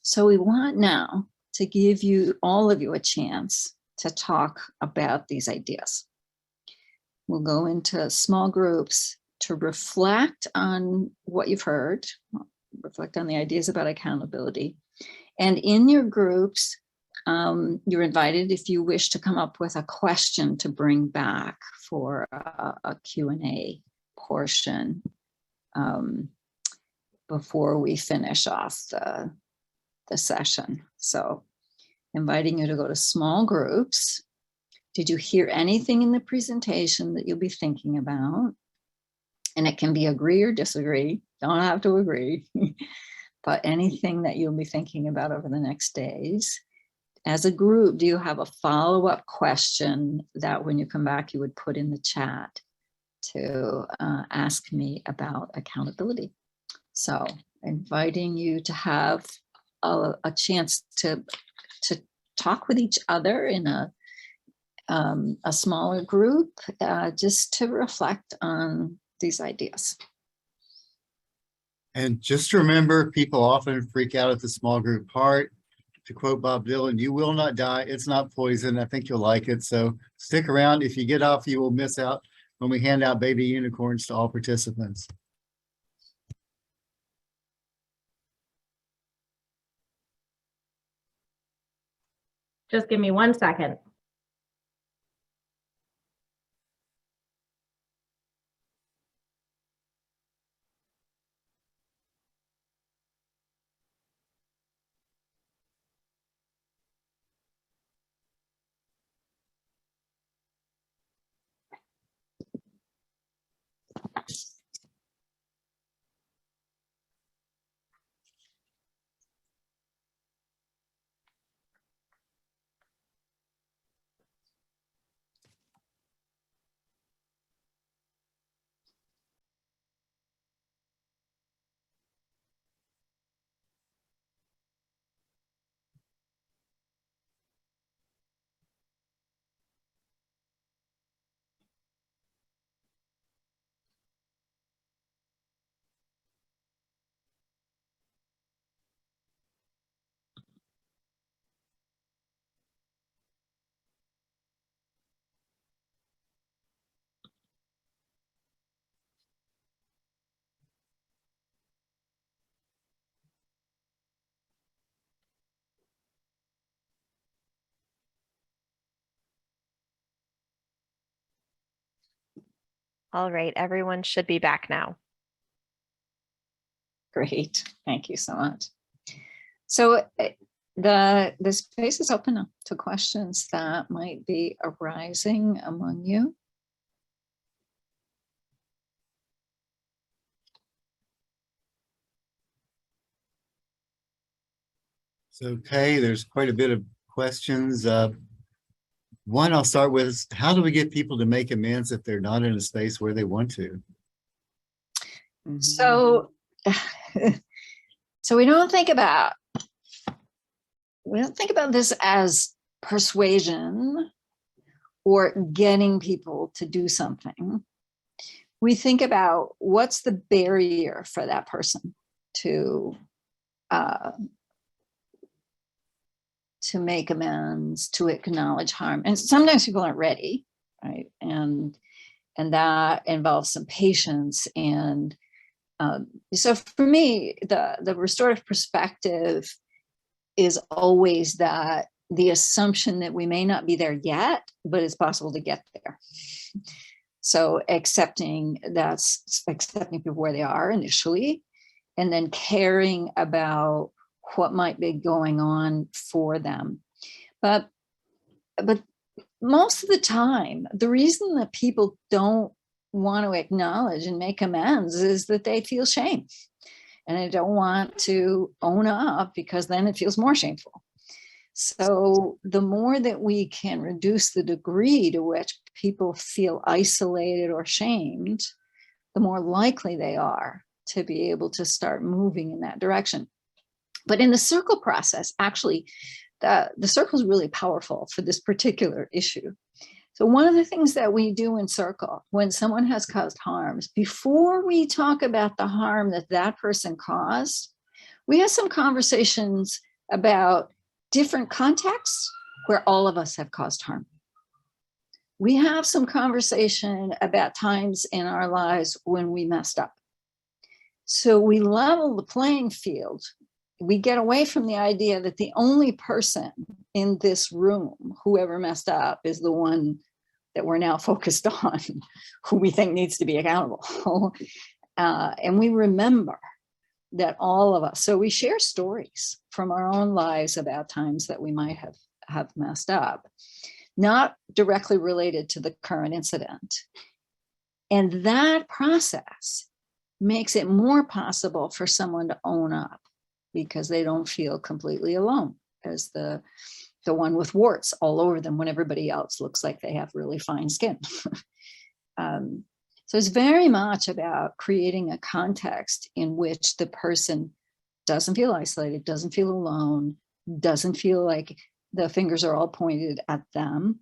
So we want now to give you, all of you, a chance to talk about these ideas. We'll go into small groups to reflect on what you've heard, reflect on the ideas about accountability. And in your groups, you're invited, if you wish, to come up with a question to bring back for a Q&A portion before we finish off the session. So inviting you to go to small groups. Did you hear anything in the presentation that you'll be thinking about? And it can be agree or disagree, don't have to agree, but anything that you'll be thinking about over the next days. As a group, do you have a follow-up question that when you come back, you would put in the chat to ask me about accountability? So inviting you to have a chance to talk with each other in a smaller group, just to reflect on these ideas. And just remember, people often freak out at the small group part. To quote Bob Dylan, you will not die. It's not poison. I think you'll like it. So stick around. If you get off, you will miss out when we hand out baby unicorns to all participants. Just give me 1 second. All right, everyone should be back now. Great, thank you so much. So the space is open to questions that might be arising among you. It's okay. There's quite a bit of questions. One I'll start with is, how do we get people to make amends if they're not in a space where they want to? So, so we don't think about this as persuasion or getting people to do something. We think about what's the barrier for that person to make amends, to acknowledge harm. And sometimes people aren't ready, right? And that involves some patience. And so for me, the restorative perspective is always that the assumption that we may not be there yet, but it's possible to get there. So accepting people where they are initially, and then caring about what might be going on for them. But most of the time, the reason that people don't want to acknowledge and make amends is that they feel shame. And they don't want to own up because then it feels more shameful. So the more that we can reduce the degree to which people feel isolated or shamed, the more likely they are to be able to start moving in that direction. But in the circle process, actually, the circle is really powerful for this particular issue. So one of the things that we do in circle when someone has caused harms, before we talk about the harm that that person caused, we have some conversations about different contexts where all of us have caused harm. We have some conversation about times in our lives when we messed up. So we level the playing field. We get away from the idea that the only person in this room, whoever messed up, is the one that we're now focused on, who we think needs to be accountable. And we remember that all of us, so we share stories from our own lives about times that we might have messed up, not directly related to the current incident. And that process makes it more possible for someone to own up because they don't feel completely alone as the one with warts all over them when everybody else looks like they have really fine skin. So it's very much about creating a context in which the person doesn't feel isolated, doesn't feel alone, doesn't feel like the fingers are all pointed at them.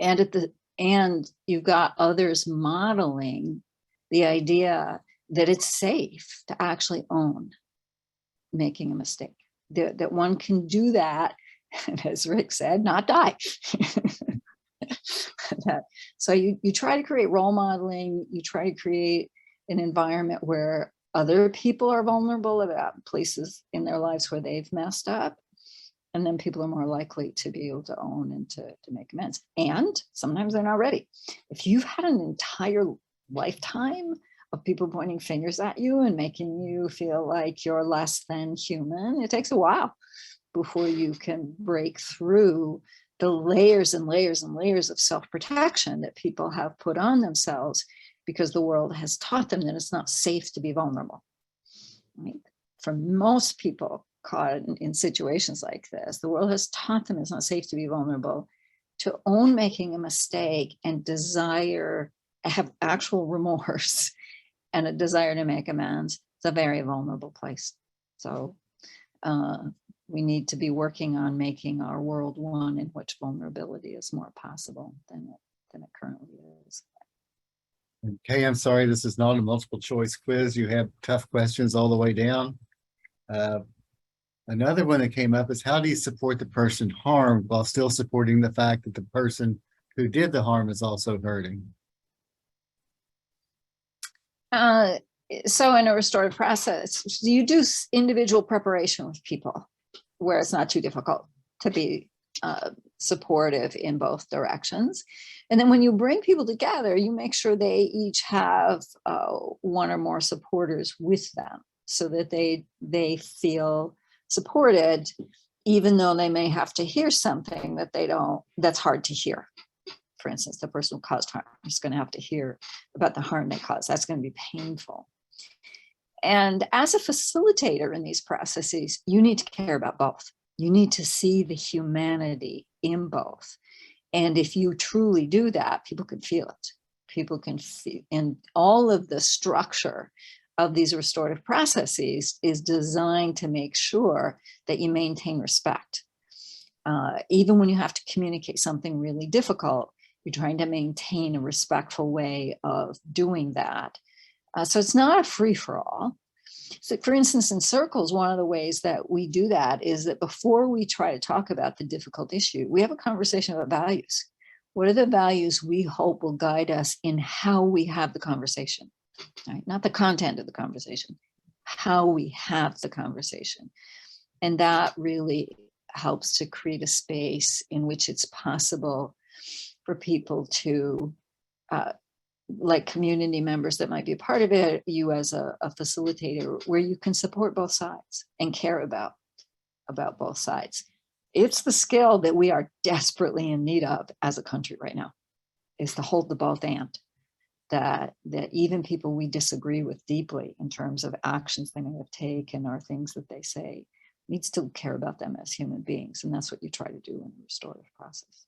And you've got others modeling the idea that it's safe to actually own making a mistake, that one can do that, and as Rick said, not die. So you try to create role modeling, you try to create an environment where other people are vulnerable about places in their lives where they've messed up. And then people are more likely to be able to own and to make amends. And sometimes they're not ready. If you've had an entire lifetime of people pointing fingers at you and making you feel like you're less than human, it takes a while before you can break through the layers and layers and layers of self-protection that people have put on themselves because the world has taught them that it's not safe to be vulnerable. Right? For most people caught in situations like this, the world has taught them it's not safe to be vulnerable, to own making a mistake and have actual remorse and a desire to make amends. It's a very vulnerable place. So we need to be working on making our world one in which vulnerability is more possible than it currently is. Okay, I'm sorry, this is not a multiple choice quiz. You have tough questions all the way down. Another one that came up is, how do you support the person harmed while still supporting the fact that the person who did the harm is also hurting? So in a restorative process, you do individual preparation with people where it's not too difficult to be supportive in both directions. And then when you bring people together, you make sure they each have one or more supporters with them so that they feel supported, even though they may have to hear something that's hard to hear. For instance, the person who caused harm is going to have to hear about the harm they caused. That's going to be painful. And as a facilitator in these processes, you need to care about both. You need to see the humanity in both. And if you truly do that, people can feel it. People can feel, and all of the structure of these restorative processes is designed to make sure that you maintain respect. Even when you have to communicate something really difficult, you're trying to maintain a respectful way of doing that. So it's not a free-for-all. So for instance, in circles, one of the ways that we do that is that before we try to talk about the difficult issue, we have a conversation about values. What are the values we hope will guide us in how we have the conversation? Right? Not the content of the conversation, how we have the conversation. And that really helps to create a space in which it's possible for people to like community members that might be a part of it, you as a facilitator, where you can support both sides and care about both sides. It's the skill that we are desperately in need of as a country right now, is to hold the both and. That even people we disagree with deeply in terms of actions they may have taken or things that they say, need to still care about them as human beings. And that's what you try to do in the restorative process.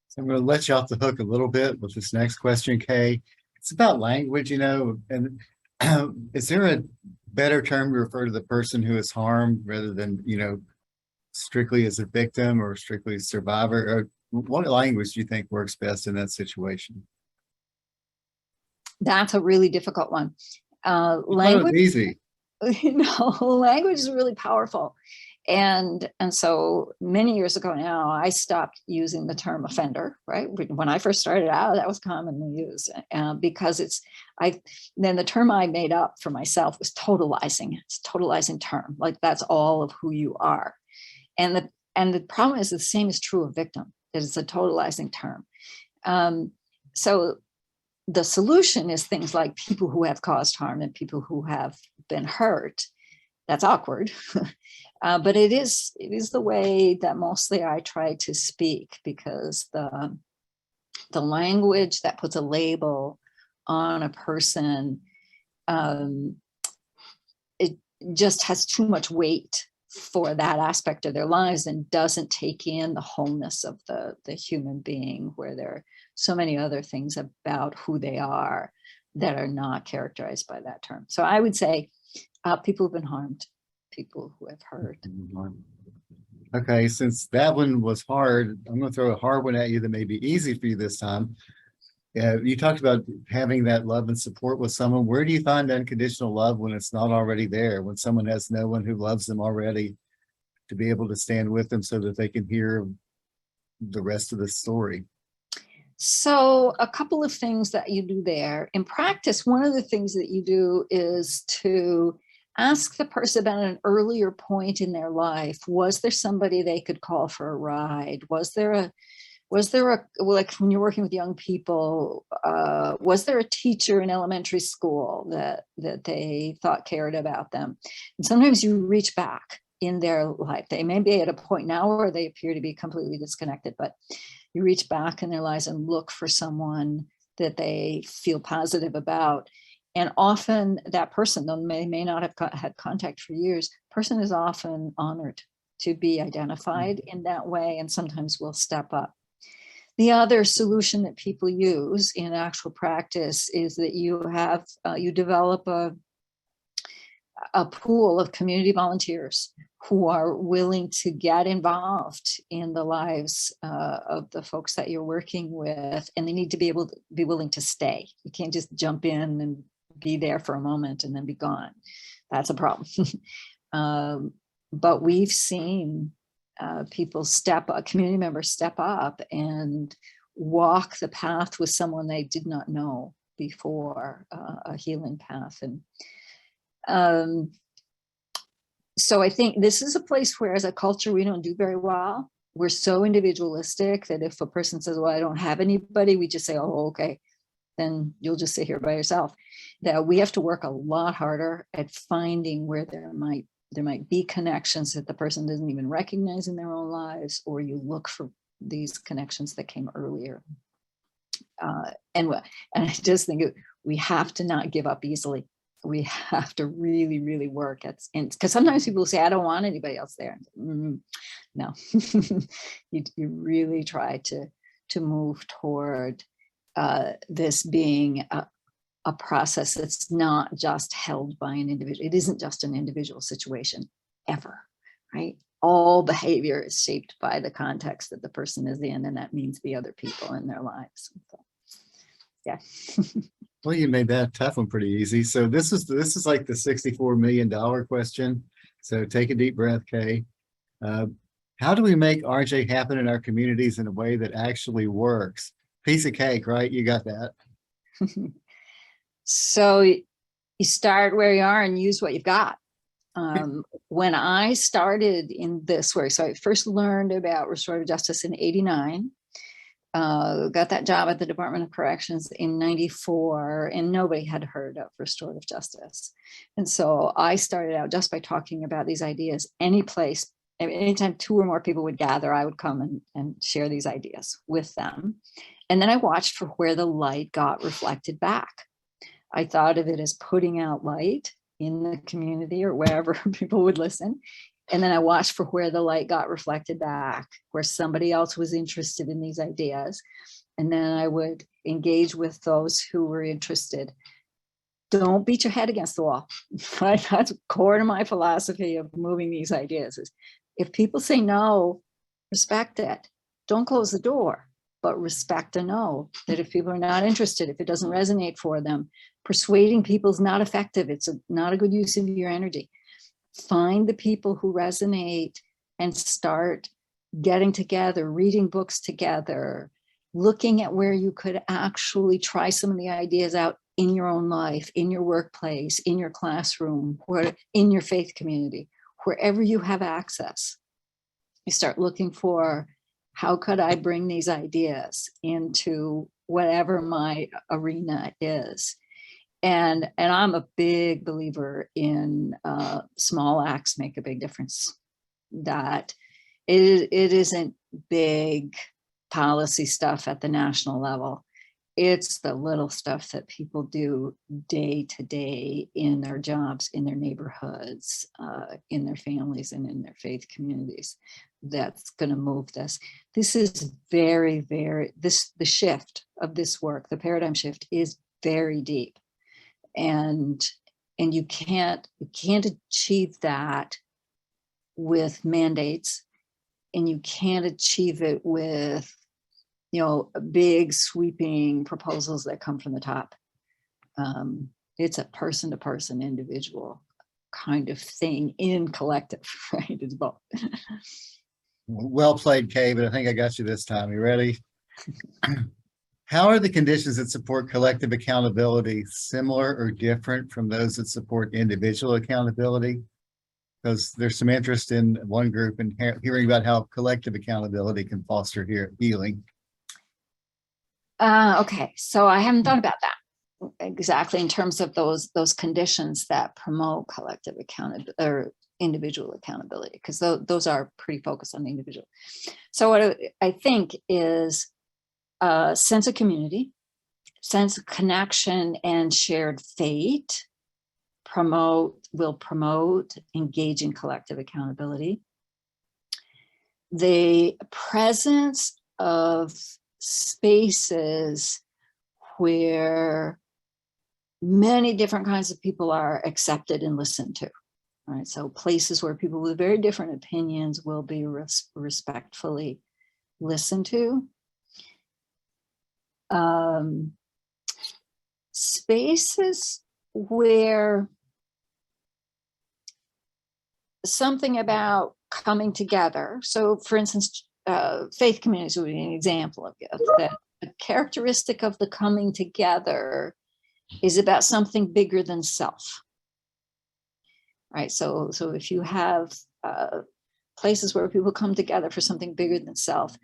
So I'm going to let you off the hook a little bit with this next question, Kay. It's about language, and is there a better term to refer to the person who is harmed rather than, strictly as a victim or strictly a survivor? Or what language do you think works best in that situation? That's a really difficult one. Language easy. Language is really powerful. And so many years ago now, I stopped using the term offender, right? When I first started out, that was commonly used because then the term I made up for myself was totalizing. It's a totalizing term, like that's all of who you are. And the problem is the same is true of victim, that it's a totalizing term. So the solution is things like people who have caused harm and people who have been hurt. That's awkward, but it is the way that mostly I try to speak, because the language that puts a label on a person, it just has too much weight for that aspect of their lives and doesn't take in the wholeness of the human being, where there are so many other things about who they are that are not characterized by that term. So I would say people who've been harmed, people who have hurt. Okay, since that one was hard, I'm going to throw a hard one at you that may be easy for you this time. You talked about having that love and support with someone. Where do you find unconditional love when it's not already there? When someone has no one who loves them already, to be able to stand with them so that they can hear the rest of the story? So a couple of things that you do there. In practice, one of the things that you do is to ask the person about an earlier point in their life. Was there somebody they could call for a ride? Was there a, like when you're working with young people, was there a teacher in elementary school that they thought cared about them? And sometimes you reach back in their life. They may be at a point now where they appear to be completely disconnected, but you reach back in their lives and look for someone that they feel positive about. And often that person, though they may not have had contact for years, person is often honored to be identified in that way, and sometimes will step up. The other solution that people use in actual practice is that you develop a pool of community volunteers who are willing to get involved in the lives of the folks that you're working with, and they need to be willing to stay. You can't just jump in and be there for a moment and then be gone. That's a problem. But we've seen people community members step up and walk the path with someone they did not know before, a healing path. And so I think this is a place where, as a culture, we don't do very well. We're so individualistic that if a person says, well, I don't have anybody, we just say, oh, okay, then you'll just sit here by yourself. That we have to work a lot harder at finding where there might be connections that the person doesn't even recognize in their own lives, or you look for these connections that came earlier. And I just think we have to not give up easily. We have to really, really work at, because sometimes people say, I don't want anybody else there. No, you really try to move toward this being a process that's not just held by an individual. It isn't just an individual situation ever, right? All behavior is shaped by the context that the person is in, and that means the other people in their lives. So, yeah. Well, you made that tough one pretty easy. So this is like the $64 million question. So take a deep breath, Kay. How do we make RJ happen in our communities in a way that actually works? Piece of cake, right? You got that. So you start where you are and use what you've got. When I started in this work, so I first learned about restorative justice in '89. got that job at the Department of Corrections in '94, and nobody had heard of restorative justice. And so I started out just by talking about these ideas. Anytime 2 or more people would gather, I would come and share these ideas with them. And then I watched for where the light got reflected back. I thought of it as putting out light in the community or wherever people would listen. And then I watched for where the light got reflected back, where somebody else was interested in these ideas. And then I would engage with those who were interested. Don't beat your head against the wall. Right? That's core to my philosophy of moving these ideas is if people say no, respect it. Don't close the door, but respect a no. That if people are not interested, if it doesn't resonate for them, persuading people is not effective. It's not a good use of your energy. Find the people who resonate and start getting together, reading books together, looking at where you could actually try some of the ideas out in your own life, in your workplace, in your classroom, or in your faith community, wherever you have access. You start looking for, how could I bring these ideas into whatever my arena is? And I'm a big believer in small acts make a big difference. That it isn't big policy stuff at the national level. It's the little stuff that people do day to day in their jobs, in their neighborhoods, in their families, and in their faith communities that's going to move this. This is very, very, the shift of this work, the paradigm shift is very deep. And you can't achieve that with mandates, and you can't achieve it with big sweeping proposals that come from the top. It's a person to person, individual kind of thing in collective, right? It's both. Well played, Kay, but I think I got you this time. You ready? How are the conditions that support collective accountability similar or different from those that support individual accountability? Because there's some interest in one group in hearing about how collective accountability can foster healing. Okay, so I haven't thought about that exactly in terms of those conditions that promote collective accountability or individual accountability, because those are pretty focused on the individual. So what I think is a sense of community, sense of connection and shared fate will promote engaging collective accountability. The presence of spaces where many different kinds of people are accepted and listened to. Right, so places where people with very different opinions will be respectfully listened to. Spaces where something about coming together. So for instance, faith communities would be an example of that. A characteristic of the coming together is about something bigger than self. Right, so if you have places where people come together for something bigger than self,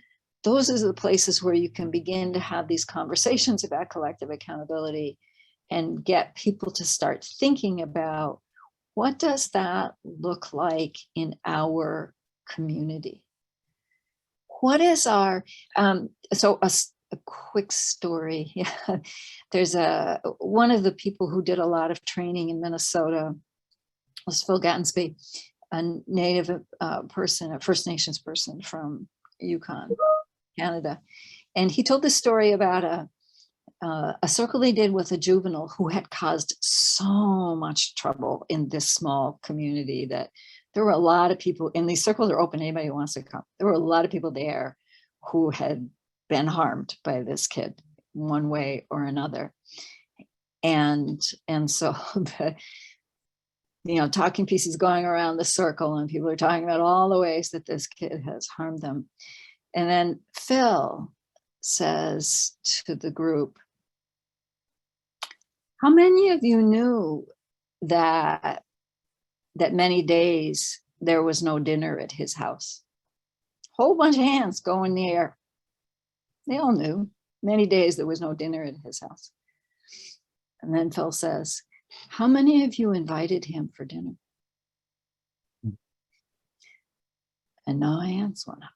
those are the places where you can begin to have these conversations about collective accountability and get people to start thinking about, what does that look like in our community? What is our, so a quick story. Yeah. There's one of the people who did a lot of training in Minnesota was Phil Gattensby, a native person, a First Nations person from Yukon, Canada. And he told this story about a circle they did with a juvenile who had caused so much trouble in this small community that there were a lot of people, and these circles are open, anybody who wants to come. There were a lot of people there who had been harmed by this kid one way or another. And so talking pieces going around the circle, and people are talking about all the ways that this kid has harmed them. And then Phil says to the group, how many of you knew that many days there was no dinner at his house? Whole bunch of hands go in the air. They all knew. Many days there was no dinner at his house. And then Phil says, how many of you invited him for dinner? And no hands went up.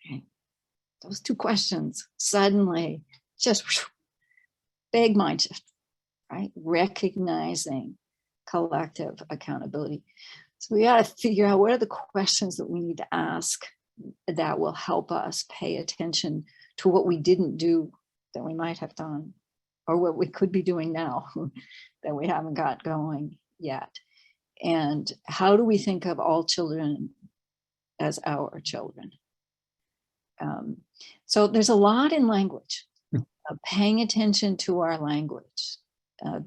Okay. Those two questions suddenly just big mind shift, right? Recognizing collective accountability. So we got to figure out what are the questions that we need to ask that will help us pay attention to what we didn't do that we might have done, or what we could be doing now that we haven't got going yet. And how do we think of all children as our children? So there's a lot in language, paying attention to our language.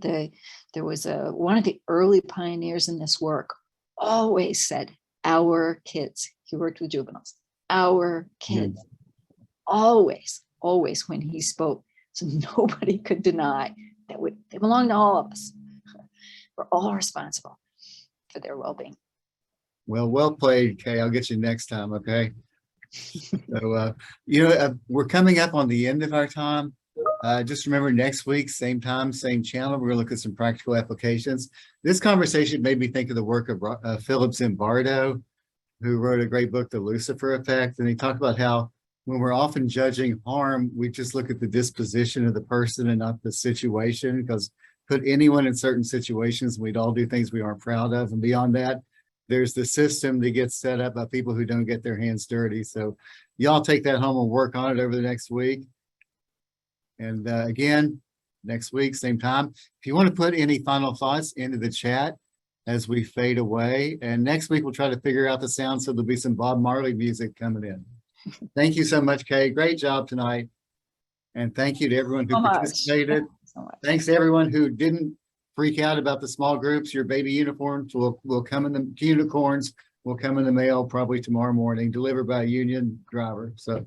There was one of the early pioneers in this work always said, our kids. He worked with juveniles, our kids. Always when he spoke. So nobody could deny that they belong to all of us. We're all responsible for their well-being. Well played, Kay. I'll get you next time, okay? So, we're coming up on the end of our time. Just remember next week, same time, same channel, we're gonna look at some practical applications. This conversation made me think of the work of Philip Zimbardo, who wrote a great book, The Lucifer Effect. And he talked about how when we're often judging harm, we just look at the disposition of the person and not the situation, because put anyone in certain situations, we'd all do things we aren't proud of. And beyond that, there's the system that gets set up by people who don't get their hands dirty. So y'all take that home and work on it over the next week. And again, next week, same time. If you want to put any final thoughts into the chat as we fade away. And next week, we'll try to figure out the sound, so there'll be some Bob Marley music coming in. Thank you so much, Kay. Great job tonight. And thank you to everyone who participated. Thanks to everyone who didn't freak out about the small groups. Your baby uniforms will come in the unicorns will come in the mail probably tomorrow morning, delivered by a union driver. So